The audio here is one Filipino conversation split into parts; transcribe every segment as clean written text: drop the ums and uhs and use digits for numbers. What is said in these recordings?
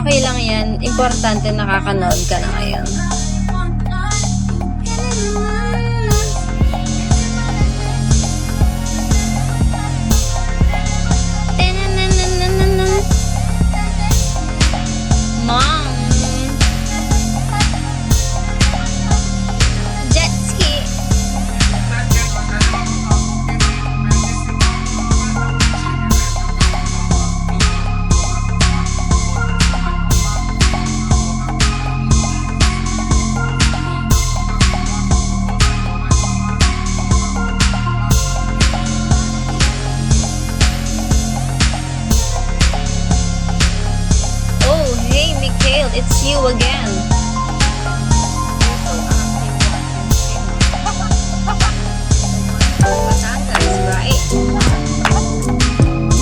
Okay lang yan. Importante nakakanood ka na ngayon. Mom! Jet ski! Oh, hey, Mikhail, it's you again. Batangas, right?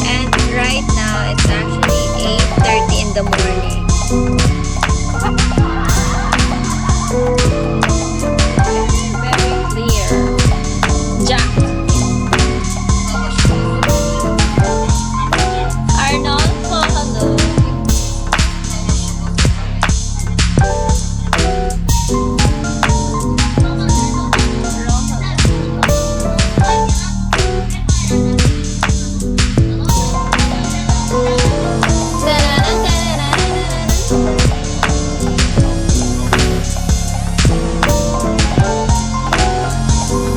And right now, it's actually 8:30 in the morning. Very clear. Jack. Arnolfo, hello.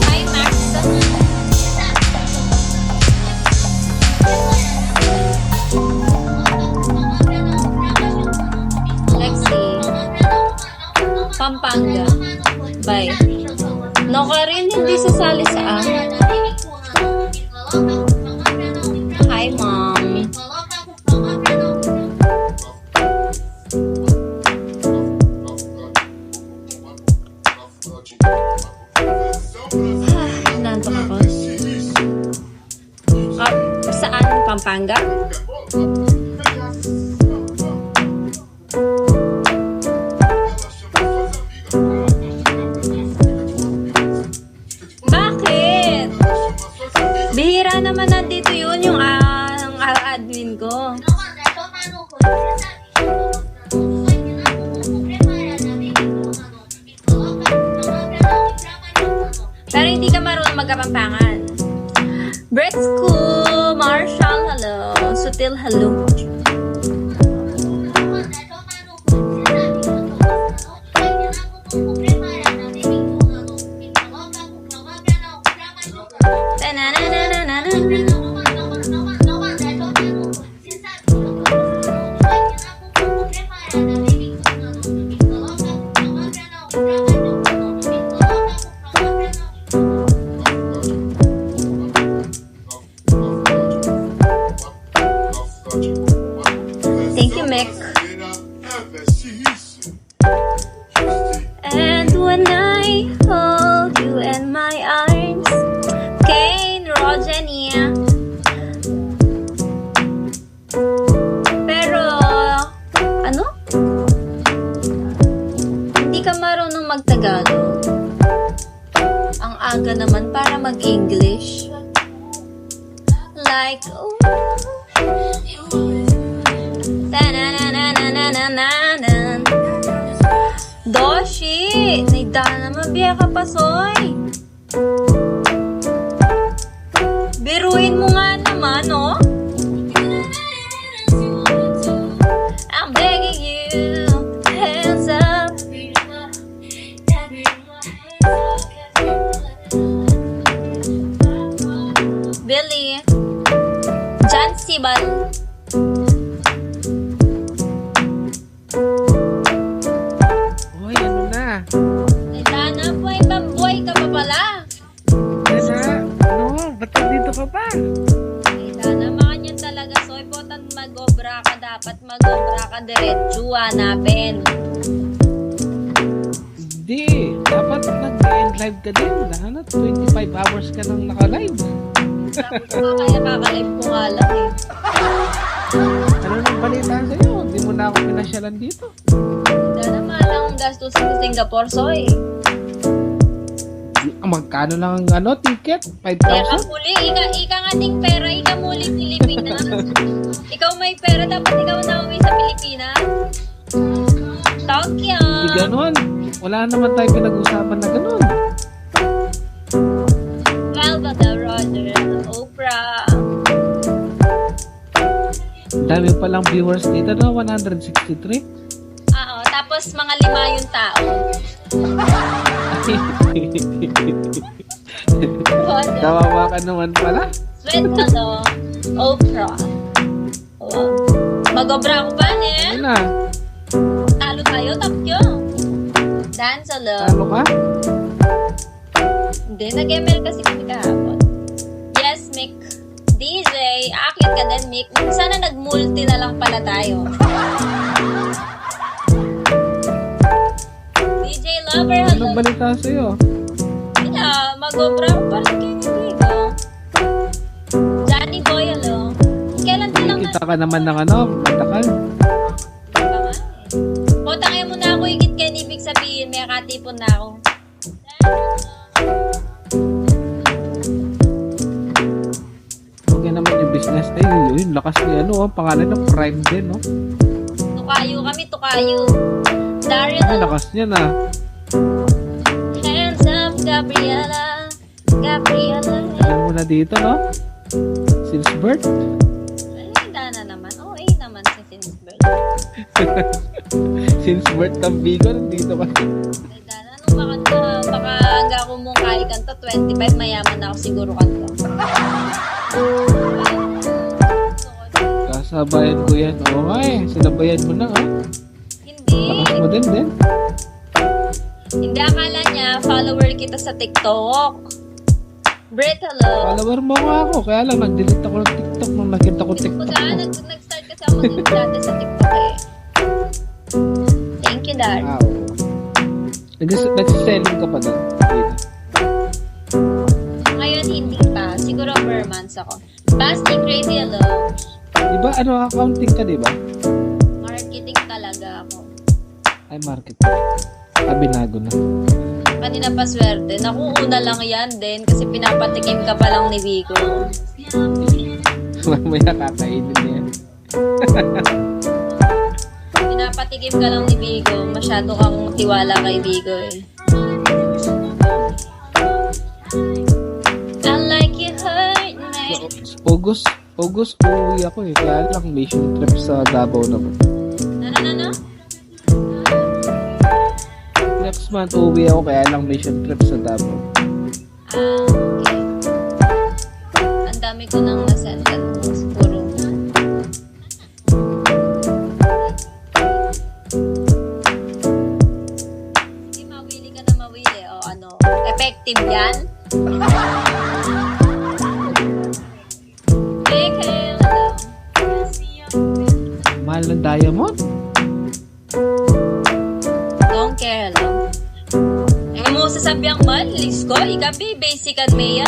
Hi, Max. Lexi. Pampanga. Bye. No ka rin, hindi sasali sa Hi, Mom. Nantok ako. Saan? Pampanga? Bakit? Bihira naman nandito yun yung admin ko. Pero hindi ka marunong magkapampangan. Bretsku, Marshall, hello. Sutil, hello. Thank you, Mick. And when I hold you in my arms, Kane, Rogenia. Pero, ano? Hindi ka marunong mag-Tagalog. Ang aga naman para mag-English. Like, oh. Doshi! Naidana mabiya ka pa, Soy! Biruin mo nga naman, no? I'm begging you, hands up. Billy. Jan Sibal. Hoy, ano na? Naidana po, bamboy ka pa pala. Ano? Ba't dito ka pa? Naidana, makanyan talaga, Soy. Potan mag-obra ka, dapat mag-obra ka diretso, hanapin. Hindi. Dapat nag-end live ka din. Ano? 25 hours ka nang naka-live. Tapos kaya kakalive ko nga lang eh. Ano nang balita sa'yo? Hindi mo na ako pinasyalan dito. Dana malang gastos sa Singapore, Soy. Magkano lang ang ticket? Kaya 5,000? muli, ika nga ding pera, ika muli Pilipinas. Ikaw may pera, dapat ikaw na uwi sa Pilipinas? Tokyo. Hindi ganun. Wala naman tayo pinag-usapan na ganun. Salvador Rogers, Oprah. Ang dami palang viewers dito, no? 163. Oo, tapos mga 5 yung tao. Kawawa ka naman pala. Sweet hello, Oprah. Oh. Mag-obra ako ba, Ano ne? na? Talo tayo, Tokyo. Dance hello. Talo ka? Hindi, nag-ML kasi kami kahapon. Yes, Mick. DJ, akit ka din, Mick. Sana nag-multi na lang pala tayo. DJ Lover, hello. Anong balita sa'yo? Kaya, mag-obra ako pala kay Nico. Johnny Boy, hello. Kailan din lang Kita ka naman ng ano, matakal. Potangin mo na ako, higit kay ibig sabihin, may katipon na ako. Okay naman yung business. Ay, yun, lakas ni ano, oh, pangalan ng Prime din, no? Tukayo kami, tukayo. Daryl, Ay, lakas niya na. hands up, Gabriela. Gabriela. Alam mo na dito, no? Since birth. Ay, na naman. Oh, naman si Sinsberg. Since birth ng Bigo, nandito ka. Ay, Dana, baka hangga ako mong kaya kanta, 25, mayaman na ako siguro kanta. Kasabayan ko yan. Oo nga eh, sinabayan mo na, oh. Hindi. Lakas mo din. Hindi, akala niya, follower kita sa TikTok. Brit, hello. Follower mo nga ako, kaya lang nag-delete ako ng TikTok nung nakita ko TikTok Kumbaga, mo. nag-start kasi ako mag-dati sa TikTok eh. Thank you, Dar. Ah, oo. Nagsiselling ka pa doon. Ngayon, hindi pa. Siguro per months ako. Basti, crazy, hello. Diba, ano, accounting ka, diba? Marketing talaga ako. Ay, market. Binago na. Kanina pa swerte. Naku, una lang yan din kasi pinapatikim ka pa lang ni Vigo. Mamaya kakainin niya. Pinapatikim ka lang ni Vigo. Masyado kang tiwala kay Vigo eh. I like you hurt me. August, uuwi ako eh. Kaya lang, mission trip sa Davao naman. Ano? Next month, uuwi ako. Kaya lang, mission trip sa Davao. Okay. Ang dami ko nang nasendan. Puro. Hindi mawili ka na mawili. O ano, effective yan? Big hail, hello. Mahal ng diamond? Don't care, hello. Ang mo sasabi ang mahal, Lisko, ikabi, basic at maya.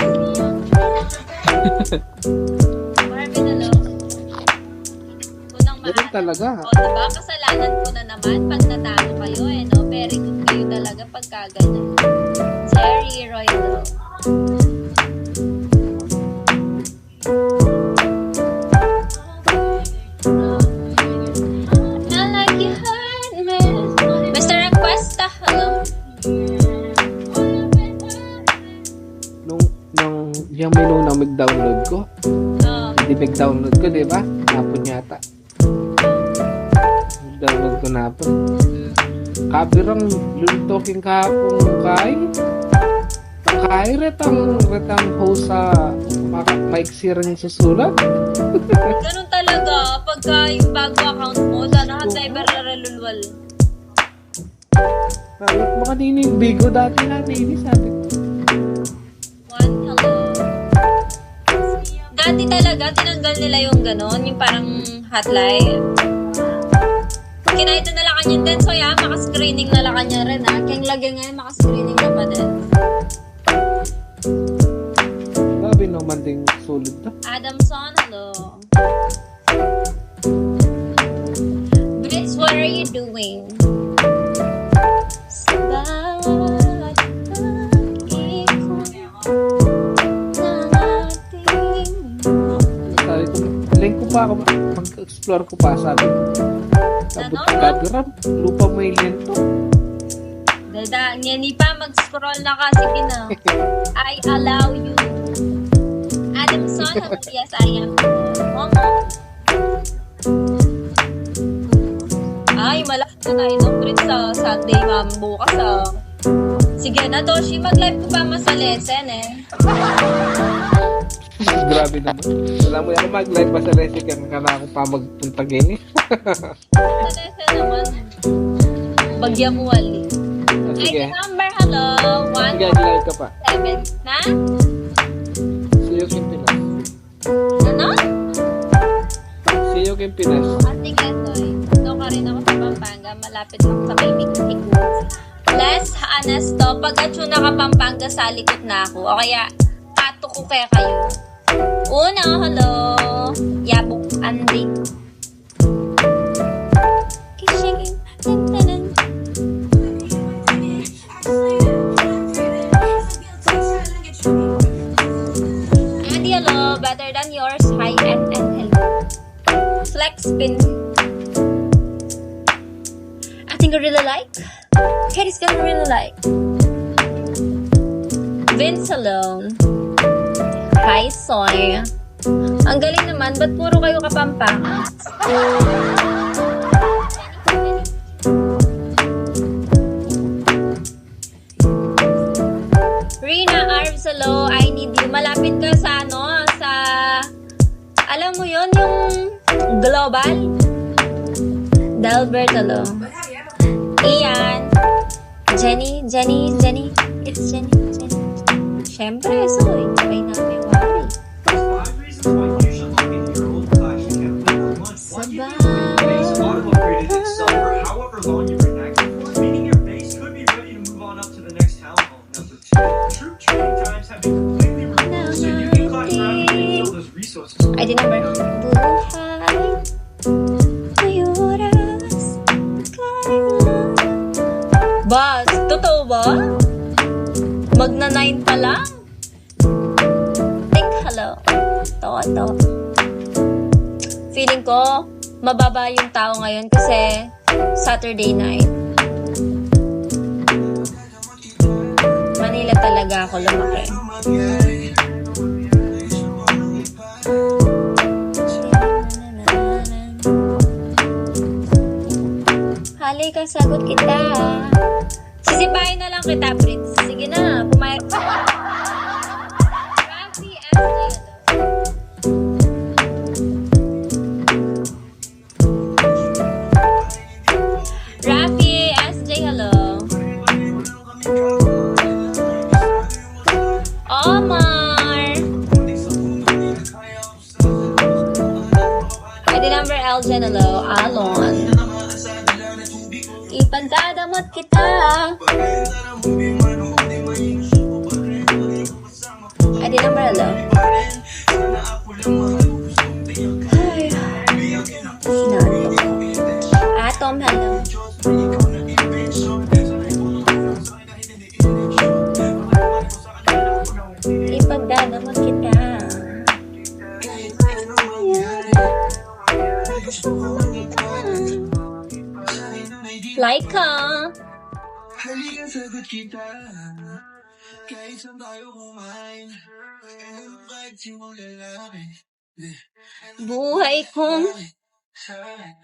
Marvin, hello. Unang mahal. Ganun talaga. O, diba? Kasalanan ko na naman pag natalo kayo, eh, no? Very good kayo talaga pagka ganyan. Jerry Roy, hello. I like you hurt me. Mr. Requesta, hello. Nung yung menu na mag-download ko, hindi mag-download ko, diba? Napon yata. Mag-download ko napon. Kabirang lulutoking kahapong kay retang host sa maiksi rin susulat. Ganun talaga, pagka yung bago account mo, danahan cyber na relulwal. Baka nini yung bigo dati na nini sabi ko. One, hello. Dati talaga, tinanggal nila yung ganon, yung parang hotline. Kinahit na nala kanya din, so yeah, maka-screening nala kanya rin ha. Kaya lagay ngayon, maka-screening na pa din. Grabe naman ding sulit na. Adamson, hello. Brits, what are you doing? Sabi ko, link ko pa ako, mag-explore ko pa, sabi ko. Sabot Ano? ka gabiram. Lupa mo yung lento. Dada, ngani pa mag-scroll na ka. Sige na. I allow you. Adamson, hello, yes, I am. Momo. Ay, malaki na inom rin sa Sunday, ma'am. Bukas, Sige na, Toshi. Mag-live ko pa sa lesson, eh. Grabe naman. Wala mo yan mag-live pa sa recipe ka na ako pa magpunta gini. Sa lesson naman. Bagya mo, wali. Sige. ID number, hello. Sige, live ka pa. 147. Na? See you in Pinas. Ano? See you in Pinas. Sige, Toy. Doon ka rin ako sa Pampanga. Malapit lang sa may Big. Les Anesto, pag-atyo na ka Pampanga, sa likod na ako. O kaya, ato ko kaya kayo. Una, hello. Yabok Andy. Kishigin. Tantanan. Andy, hello. Better than yours. Hi, and hello. Flex spin. I think I really like. Katie's gonna really like. Vince alone. Hi, Soy. Ang galing naman, ba't puro kayo Kapampangan? Rina Arvsalo, I need you. Malapit ka sa alam mo yon yung global? Delbert alone. Ian. Jenny. It's Jenny. Siyempre, Soy. Sabay namin worry. ID number. Boss, totoo ba? Magna 9 pa lang? Think hello. Ito. Feeling ko, mababa yung tao ngayon kasi Saturday night. Manila talaga ako lumaki. Halay ka, sagot kita. Sisipahin na lang kita, Prince. Sige na, pumayag. Rafi SJ. Rafi SJ, hello. Omar. ID number Elgen, hello. Alon. Ipagdadamot kita. ID number, hello. Ay, sinanto ko. Atom, hello. Ipagdadamot kita. Like ka. Halika sagot kita. Kahit saan tayo kumain. Kahit sinong lalaki. Buhay kong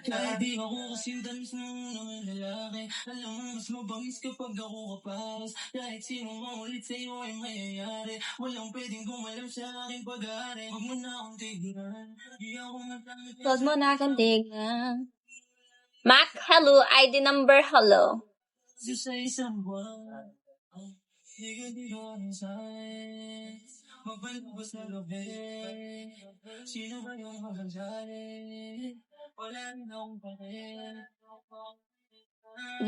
Kahit di ako kasintanis ng unang lalaki. Alam mo mas mabangis kapag ako kaparas. Kahit sinong maulit sa'yo ay mayayari. Walang pwedeng kumalam sa aking pag-aari. Huwag mo na akong tignan. Di ako matamit. huwag mo na akong tignan. Mac, hello. ID number, hello. Sa isang buwan. Hindi ko anong signs. Magpalabas na gabi. Sino ba yung makansari? Wala rin akong pakil.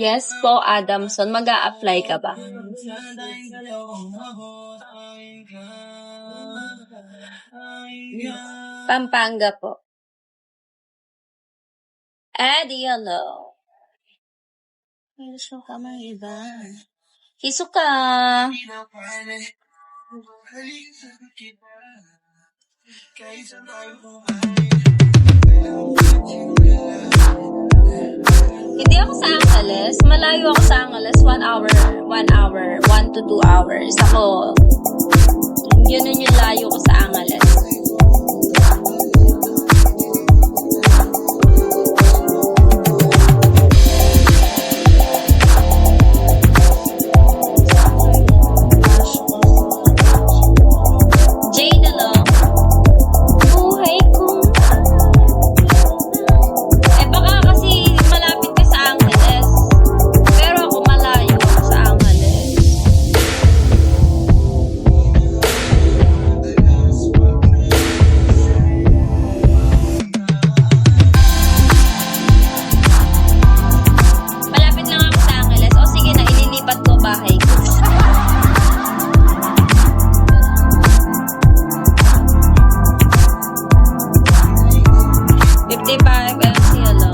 Yes po, Adamson. Mag-a-apply ka ba? Pampanga po. Eddie, hello. Hisuka mga iba. Hisuka. Hindi ako sa Angeles. Malayo ako sa Angeles. 1 hour, 1 to 2 hours. Ako, yun yung layo ko sa Angeles. Jane, hello. Buhay ko. Eh baka kasi malapit ka sa Angeles. Pero ako malayo ako sa Angeles. Malapit lang ako sa Angeles. O sige na, ililipat ko bahay ko. LC, hello.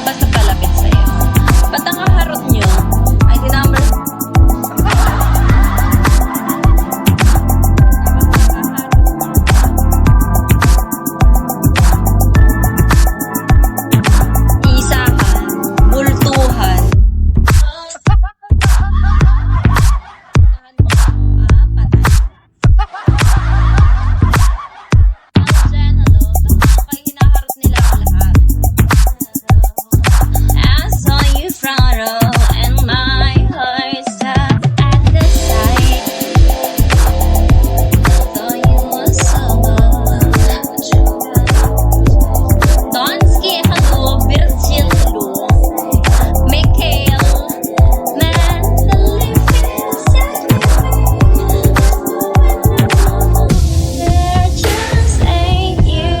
Basta palapit sa'yo. Ba't ang kaharot nyo? ID number? Isa ka. Bultuhan. Jen, hello. Tapos kayo hinaharap nila ang lahat. I saw you front row and my heart stopped at the sight. Thought you were so good. Donsky, hello. Virgil, hello. Mikhail, Natalie, there just ain't you.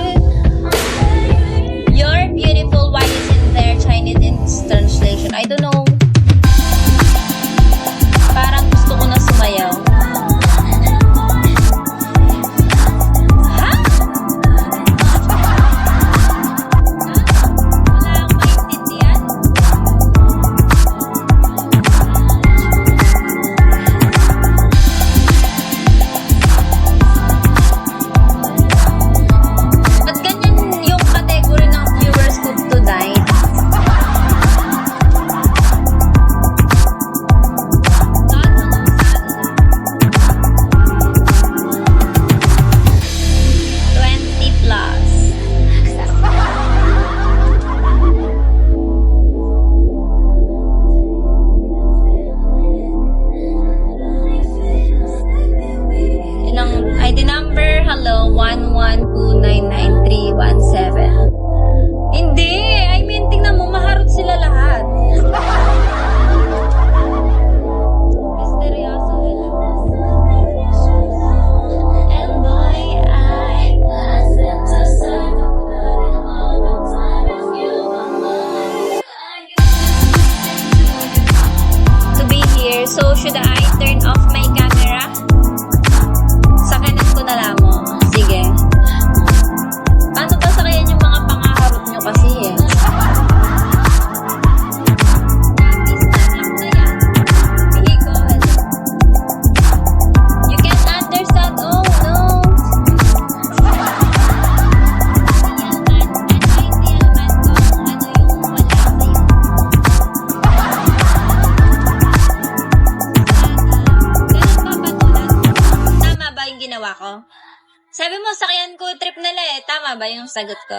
You're beautiful. Why isn't there Chinese in translation? I don't know. Parang gusto ko na sumayaw. Ha? Wala akong maintindihan. Ba't ganyan yung category ng viewers ko tonight? God, hello, Saturday. 20 plus. Ilang ID number? Hello, 112999317. Hindi! I mean, tingnan mo, maharot sila lahat. Misteryoso, hello. And boy, I wasn't just to be here. So, should I turn off my camera? Sa kanan ko na lamang. Sige. Ano ba sa kaya yung mga pangaharot nyo kasi eh? You can't understand. Oh no. Tama ba yung ginawa ko? Sabi mo, sakyan ko trip nila eh. Tama ba yung sagot ko?